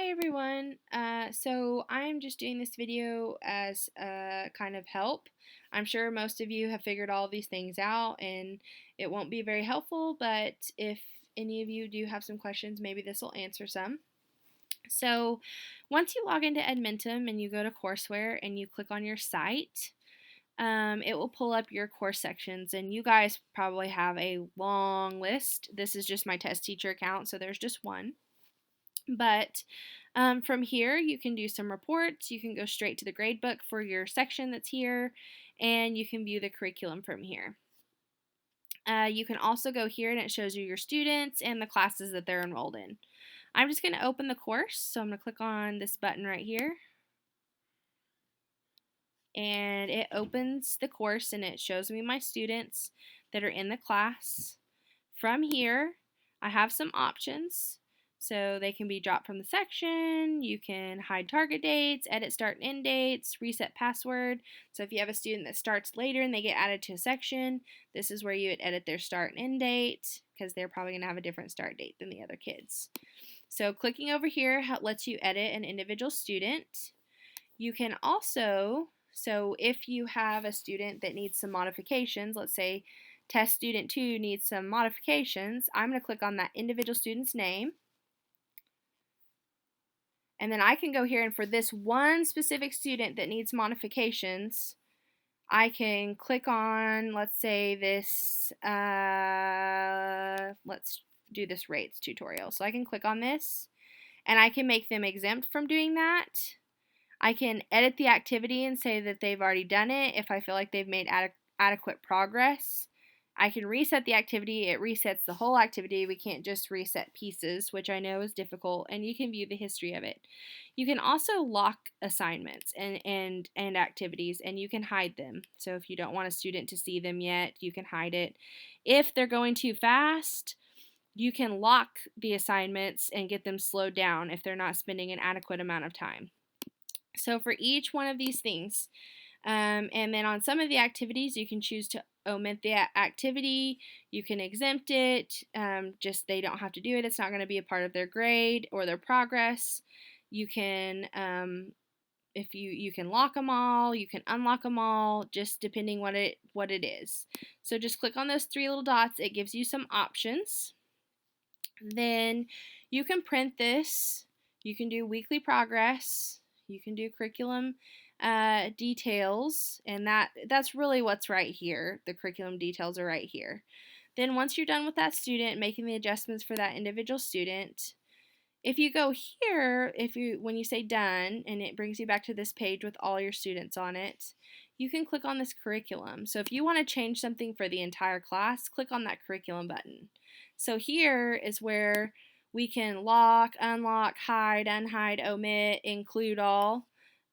Hi everyone. So I'm just doing this video as a kind of help. I'm sure most of you have figured all these things out and it won't be very helpful, but if any of you do have some questions, maybe this will answer some. So once you log into Edmentum and you go to courseware and you click on your site, it will pull up your course sections, and you guys probably have a long list. This is just my test teacher account, so there's just one. But from here, you can do some reports. You can go straight to the grade book for your section that's here, and you can view the curriculum from here. You can also go here and it shows you your students and the classes that they're enrolled in. I'm just going to open the course, so I'm going to click on this button right here. And it opens the course and it shows me my students that are in the class. From here, I have some options. So they can be dropped from the section, you can hide target dates, edit start and end dates, reset password. So if you have a student that starts later and they get added to a section, this is where you would edit their start and end date because they're probably going to have a different start date than the other kids. So clicking over here lets you edit an individual student. You can also, so if you have a student that needs some modifications, let's say test student 2 needs some modifications, I'm going to click on that individual student's name. And then I can go here and for this one specific student that needs modifications, I can click on, let's say this, let's do this rates tutorial. So I can click on this and I can make them exempt from doing that. I can edit the activity and say that they've already done it if I feel like they've made adequate progress. I can reset the activity. It resets the whole activity. We can't just reset pieces, which I know is difficult, and you can view the history of it. You can also lock assignments and activities, and you can hide them. So if you don't want a student to see them yet, you can hide it. If they're going too fast, you can lock the assignments and get them slowed down if they're not spending an adequate amount of time. So for each one of these things, and then on some of the activities, you can choose to omit the activity. You can exempt it. Just they don't have to do it. It's not going to be a part of their grade or their progress. You can, if you can lock them all. You can unlock them all, just depending what it is. So just click on those three little dots. It gives you some options. Then you can print this. You can do weekly progress. You can do curriculum details, and that's really what's right here. The curriculum details are right here. Then once you're done with that student, making the adjustments for that individual student, if you go here, when you say done, and it brings you back to this page with all your students on it, you can click on this curriculum. So if you want to change something for the entire class, click on that curriculum button. So here is where we can lock, unlock, hide, unhide, omit, include all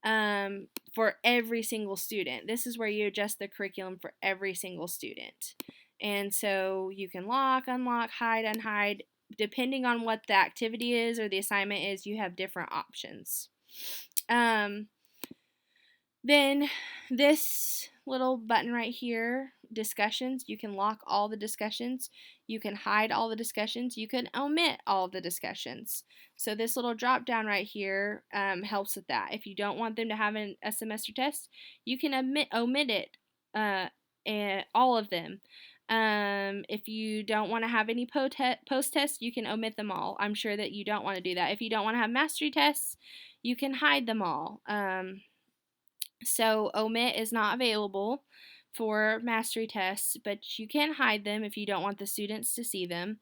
for every single student. This is where you adjust the curriculum for every single student. And so you can lock, unlock, hide, unhide. Depending on what the activity is or the assignment is, you have different options. Then this little button right here, discussions, you can lock all the discussions, you can hide all the discussions, you can omit all of the discussions. So this little drop down right here helps with that. If you don't want them to have a semester test, you can omit it, all of them. If you don't want to have any post-tests, you can omit them all. I'm sure that you don't want to do that. If you don't want to have mastery tests, you can hide them all. So omit is not available for mastery tests, but you can hide them if you don't want the students to see them.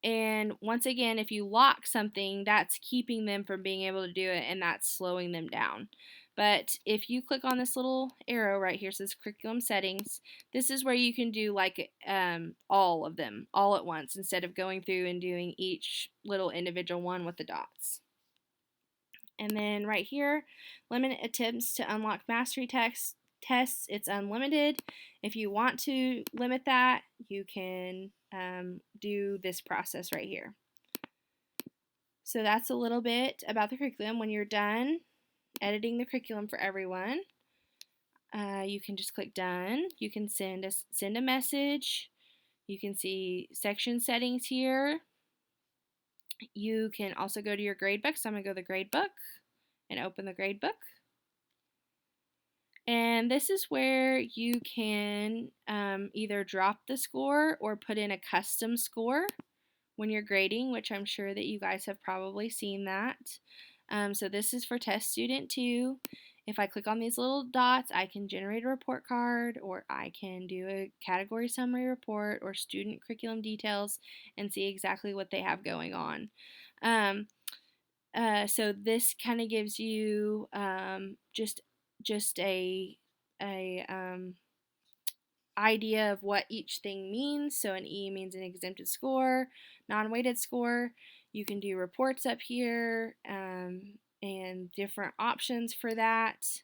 And once again, if you lock something, that's keeping them from being able to do it, and that's slowing them down. But if you click on this little arrow right here, it says curriculum settings, this is where you can do like all of them all at once instead of going through and doing each little individual one with the dots. And then right here, limit attempts to unlock mastery tests. It's unlimited. If you want to limit that, you can do this process right here. So that's a little bit about the curriculum. When you're done editing the curriculum for everyone, you can just click done. You can send a message. You can see section settings here. You can also go to your gradebook. So I'm going to go to the gradebook and open the gradebook. And this is where you can either drop the score or put in a custom score when you're grading, which I'm sure that you guys have probably seen that. So this is for test student 2. If I click on these little dots, I can generate a report card, or I can do a category summary report or student curriculum details and see exactly what they have going on. So this kind of gives you just a idea of what each thing means. So an E means an exempted score, non-weighted score. You can do reports up here and different options for that.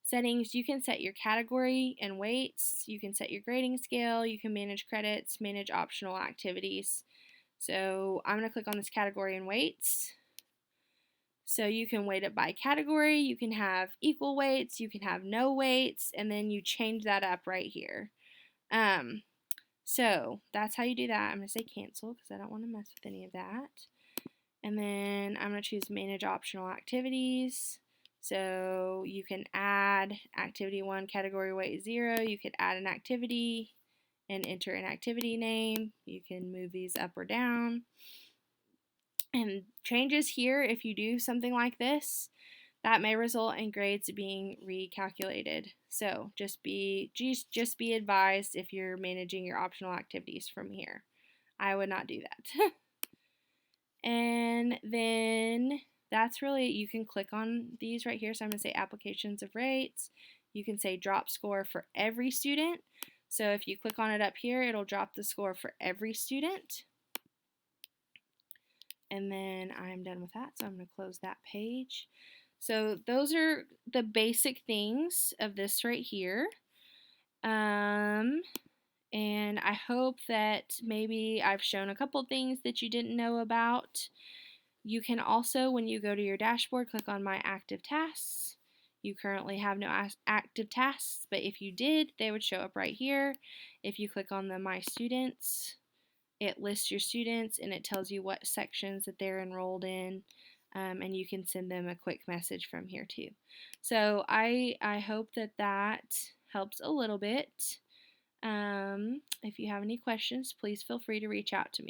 Settings, you can set your category and weights. You can set your grading scale. You can manage credits, manage optional activities. So I'm going to click on this category and weights. So you can weight it by category, you can have equal weights, you can have no weights, and then you change that up right here. So that's how you do that. I'm going to say cancel because I don't want to mess with any of that. And then I'm going to choose manage optional activities. So you can add activity 1, category weight 0. You could add an activity and enter an activity name. You can move these up or down. And changes here, if you do something like this, that may result in grades being recalculated. So just be advised if you're managing your optional activities from here. I would not do that. And then that's really, you can click on these right here. So I'm going to say applications of rates. You can say drop score for every student. So if you click on it up here, it'll drop the score for every student. And then I'm done with that, so I'm going to close that page. So those are the basic things of this right here. And I hope that maybe I've shown a couple things that you didn't know about. You can also, when you go to your dashboard, click on My Active Tasks. You currently have no active tasks, but if you did, they would show up right here. If you click on the My Students, it lists your students and it tells you what sections that they're enrolled in, and you can send them a quick message from here too. So I hope that helps a little bit. If you have any questions, please feel free to reach out to me.